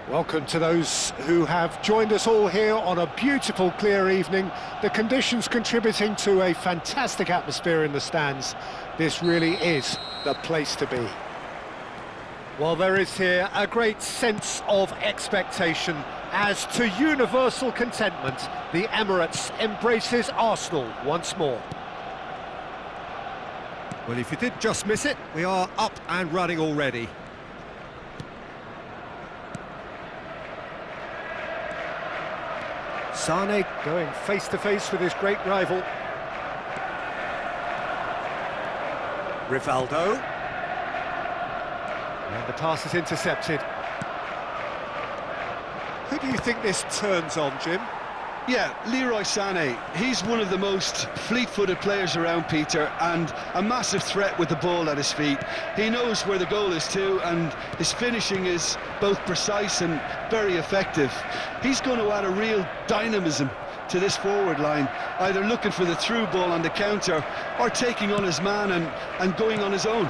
Welcome to those who have joined us all here on a beautiful, clear evening. The conditions contributing to a fantastic atmosphere in the stands. This really is the place to be. Well, there is here a great sense of expectation as to universal contentment. The Emirates embraces Arsenal once more. Well, if you did just miss it, we are up and running already. Sane going face-to-face with his great rival. Rivaldo. And the pass is intercepted. Who do you think this turns on, Jim? Yeah, Leroy Sané. He's one of the most fleet-footed players around, Peter, and a massive threat with the ball at his feet. He knows where the goal is too, and his finishing is both precise and very effective. He's going to add a real dynamism to this forward line, either looking for the through ball on the counter or taking on his man and going on his own.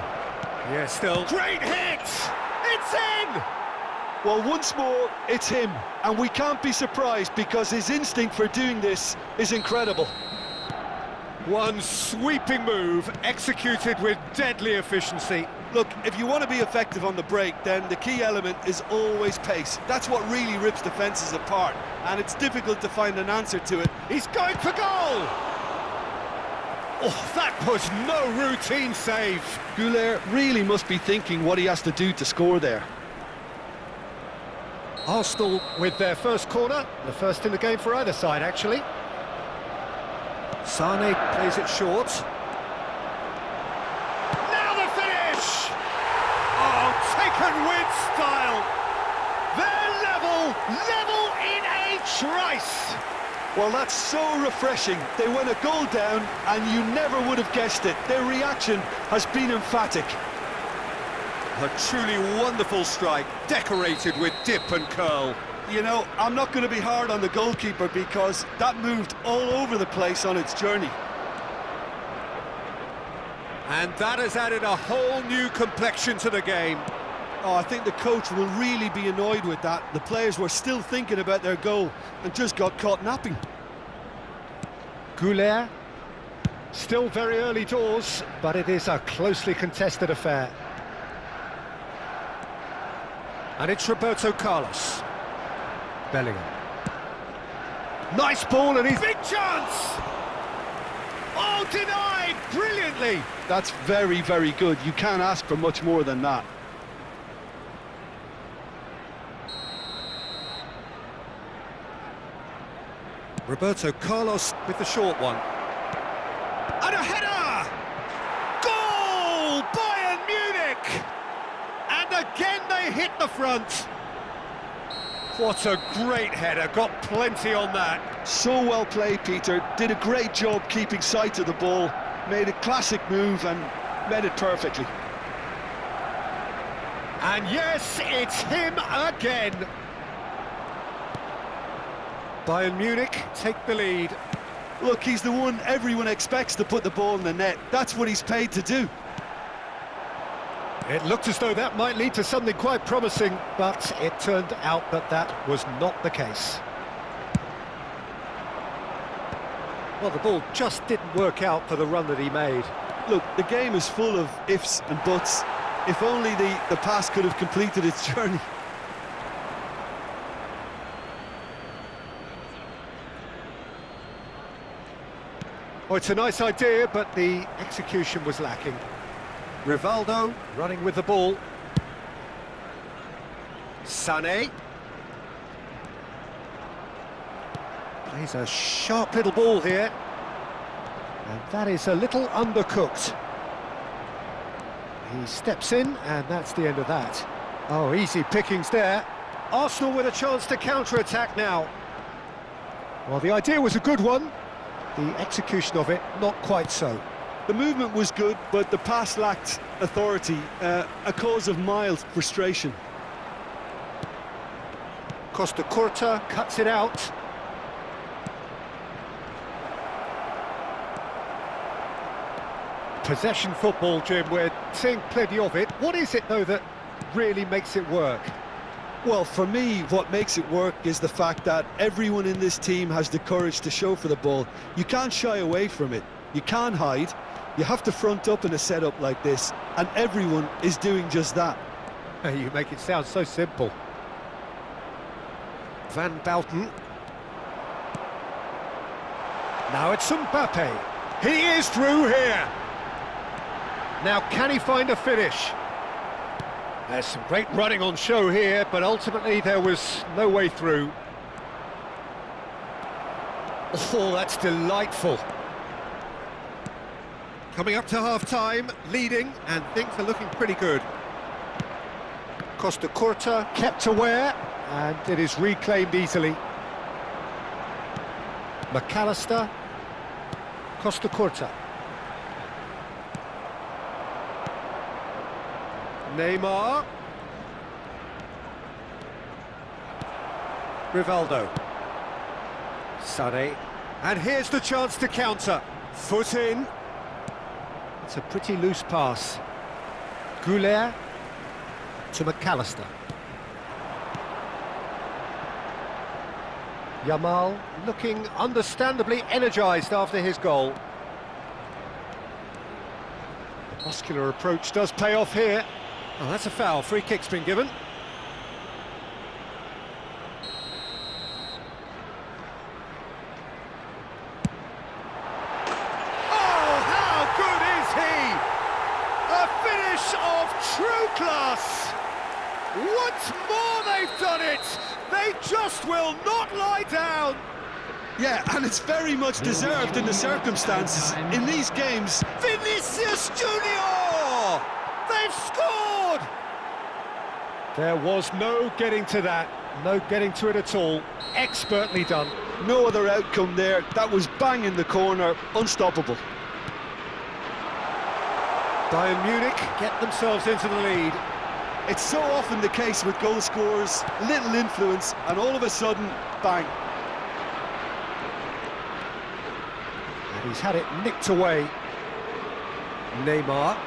Yeah, still. Great hit! It's in! Well, once more, it's him, and we can't be surprised because his instinct for doing this is incredible. One sweeping move, executed with deadly efficiency. Look, if you want to be effective on the break, then the key element is always pace. That's what really rips defences apart, and it's difficult to find an answer to it. He's going for goal! Oh, that was no routine save. Goulet really must be thinking what he has to do to score there. Arsenal with their first corner, the first in the game for either side, actually. Sane plays it short. Now the finish! Oh, taken with style. They're level in a trice. Well, that's so refreshing. They went a goal down, and you never would have guessed it. Their reaction has been emphatic. A truly wonderful strike, decorated with dip and curl. You know, I'm not going to be hard on the goalkeeper because that moved all over the place on its journey. And that has added a whole new complexion to the game. Oh, I think the coach will really be annoyed with that. The players were still thinking about their goal and just got caught napping. Goulet, still very early doors, but it is a closely contested affair. And it's Roberto Carlos. Bellingham. Nice ball, and he's... Big chance! Oh, denied brilliantly! That's very, very good. You can't ask for much more than that. Roberto Carlos with the short one. And a header! Goal! Bayern Munich! And again they hit the front. What a great header, got plenty on that. So well played, Peter. Did a great job keeping sight of the ball. Made a classic move and made it perfectly. And yes, it's him again. Bayern Munich take the lead. Look, he's the one everyone expects to put the ball in the net. That's what he's paid to do. It looked as though that might lead to something quite promising, but it turned out that that was not the case. Well, the ball just didn't work out for the run that he made. Look, the game is full of ifs and buts. If only the pass could have completed its journey. Oh, it's a nice idea, but the execution was lacking. Rivaldo. Running with the ball. Sané. Plays a sharp little ball here. And that is a little undercooked. He steps in, and that's the end of that. Oh, easy pickings there. Arsenal with a chance to counter-attack now. Well, the idea was a good one. The execution of it, not quite so. The movement was good, but the pass lacked authority, a cause of mild frustration. Costa Curta cuts it out. Possession football, Jim, we're seeing plenty of it. What is it, though, that really makes it work? Well, for me, what makes it work is the fact that everyone in this team has the courage to show for the ball. You can't shy away from it. You can't hide. You have to front up in a setup like this, and everyone is doing just that. You make it sound so simple. Van Bouten. Now it's Mbappe. He is through here. Now can he find a finish? There's some great running on show here, but ultimately there was no way through. Oh, that's delightful. Coming up to half-time, leading, and things are looking pretty good. Costa Curta kept aware, and it is reclaimed easily. McAllister. Costa Curta. Neymar. Rivaldo. Sané. And here's the chance to counter. Foot in. It's a pretty loose pass. Goulet to McAllister. Yamal looking understandably energised after his goal. The muscular approach does pay off here. Oh, that's a foul. Free kick's been given. Oh, how good is he? A finish of true class. Once more they've done it. They just will not lie down. Yeah, and it's very much deserved in the circumstances. In these games, Vinicius Junior! They've scored! There was no getting to that. No getting to it at all. Expertly done. no other outcome there. That was bang in the corner, unstoppable. Bayern Munich get themselves into the lead. It's so often the case with goal scorers, little influence, and all of a sudden, bang. And he's had it nicked away. Neymar.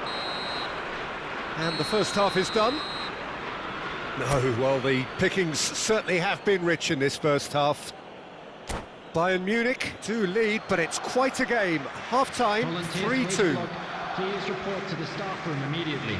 And the first half is done. No, well, the pickings certainly have been rich in this first half. Bayern Munich do lead, but it's quite a game. Half-time, 3-2. Please report to the staff room immediately.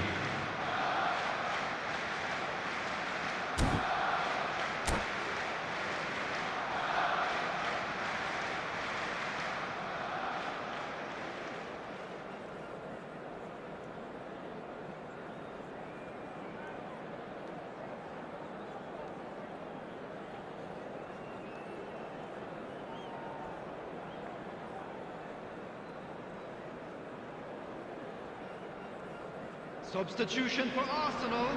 Substitution for Arsenal,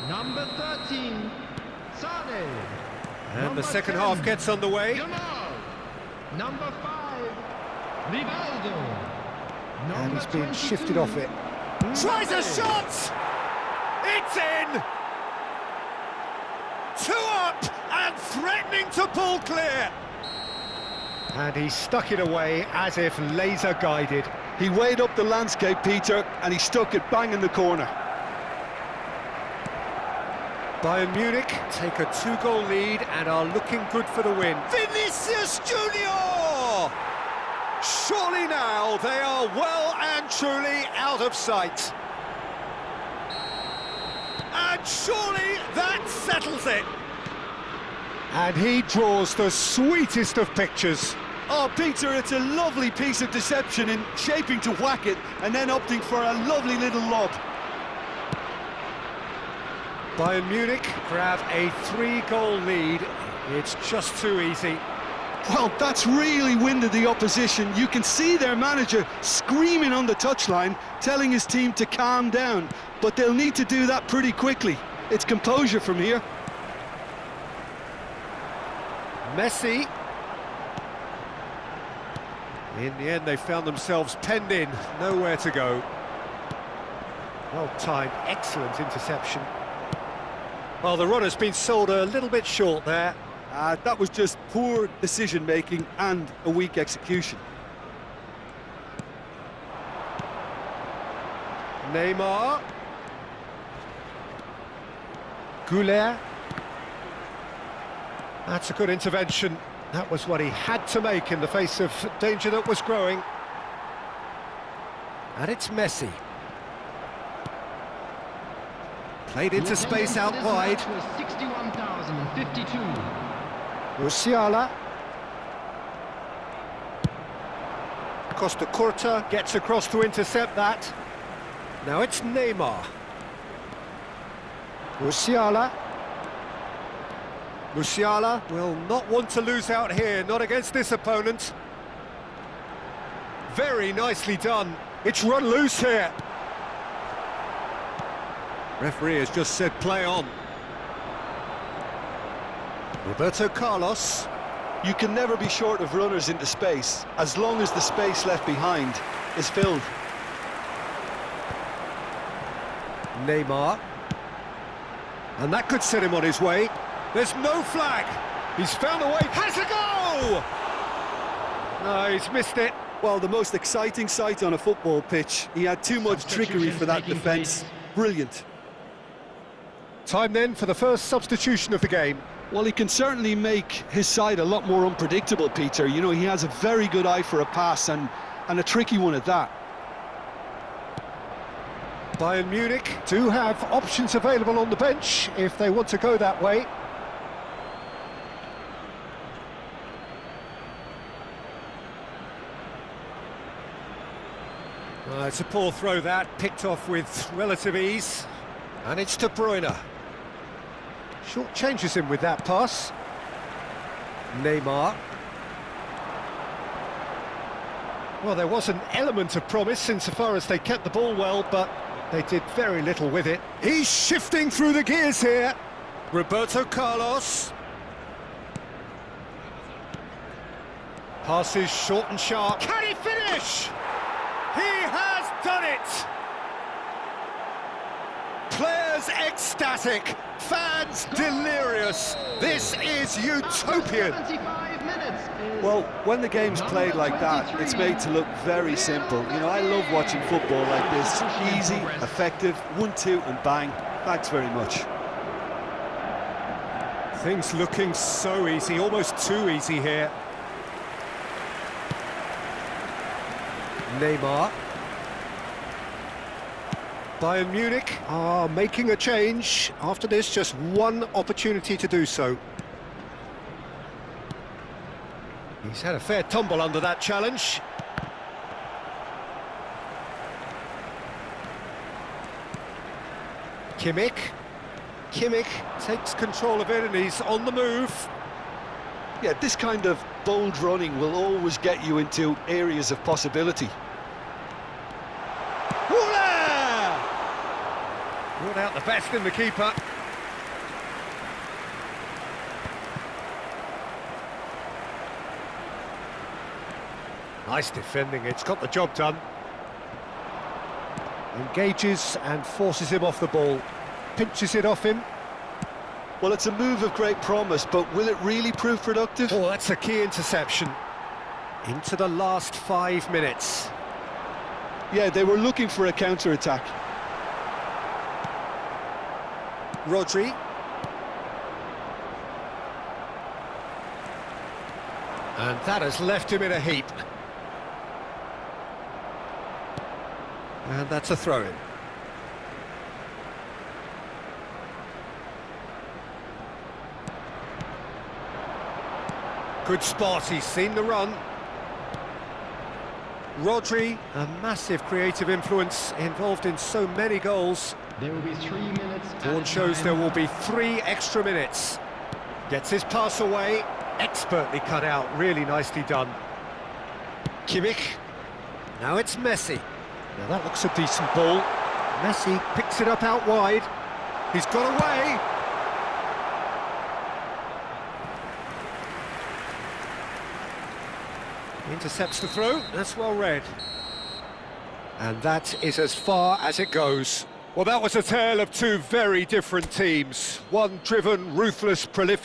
number 13, Sané. And the second half gets underway. Yamal. Number 5, Rivaldo. And he's been 22, shifted off it. Tries a shot! It's in! 2 up and threatening to pull clear. And he stuck it away as if laser guided. He weighed up the landscape, Peter, and he stuck it bang in the corner. Bayern Munich take a 2-goal lead and are looking good for the win. Vinicius Junior! Surely now they are well and truly out of sight. And surely that settles it. And he draws the sweetest of pictures. Oh, Peter, it's a lovely piece of deception in shaping to whack it and then opting for a lovely little lob. Bayern Munich grab a 3-goal lead. It's just too easy. Well, that's really winded the opposition. You can see their manager screaming on the touchline, telling his team to calm down. But they'll need to do that pretty quickly. It's composure from here. Messi. In the end, they found themselves penned in, nowhere to go. Well timed, excellent interception. Well, the runner's been sold a little bit short there. That was just poor decision-making and a weak execution. Neymar. Goulet. That's a good intervention. That was what he had to make in the face of danger that was growing. And it's Messi. Played into space out wide. 61,052. Musiala. Costa Curta gets across to intercept that. Now it's Neymar. Musiala. Musiala will not want to lose out here, not against this opponent. Very nicely done. It's run loose here. Referee has just said play on. Roberto Carlos. You can never be short of runners into space, as long as the space left behind is filled. Neymar. And that could set him on his way. There's no flag. He's found a way. Has a goal! No, he's missed it. Well, the most exciting sight on a football pitch. He had too much trickery for that defence. Brilliant. Time then for the first substitution of the game. Well, he can certainly make his side a lot more unpredictable, Peter. You know, he has a very good eye for a pass and a tricky one at that. Bayern Munich do have options available on the bench if they want to go that way. It's a poor throw that, picked off with relative ease. And it's De Bruyne. Short changes him with that pass. Neymar. Well, there was an element of promise insofar as they kept the ball well, but they did very little with it. He's shifting through the gears here. Roberto Carlos. Passes short and sharp. Can he finish? He has done it! Players ecstatic, fans delirious. This is utopian. 75 minutes. Well, when the game's played like that, it's made to look very simple. You know, I love watching football like this. Easy, effective, 1-2 and bang. Thanks very much. Things looking so easy, almost too easy here. Neymar. Bayern Munich are making a change. After this, just one opportunity to do so. He's had a fair tumble under that challenge. Kimmich. Kimmich takes control of it and he's on the move. Yeah, this kind of bold running will always get you into areas of possibility. Brought out the best in the keeper. Nice defending, it's got the job done. Engages and forces him off the ball. Pinches it off him. Well, it's a move of great promise, but will it really prove productive? Oh, that's a key interception. Into the last 5 minutes. Yeah, they were looking for a counter-attack. Rodri. And that has left him in a heap. And that's a throw-in. Good spot, he's seen the run. Rodri, a massive creative influence, involved in so many goals. There will be 3 minutes. Dawn shows there will be 3 extra minutes. Gets his pass away, expertly cut out, really nicely done. Kimmich. Now it's Messi. Now that looks a decent ball. Messi picks it up out wide. He's got away. Intercepts the throw, that's well read. And that is as far as it goes. Well, that was a tale of two very different teams. One driven, ruthless, prolific.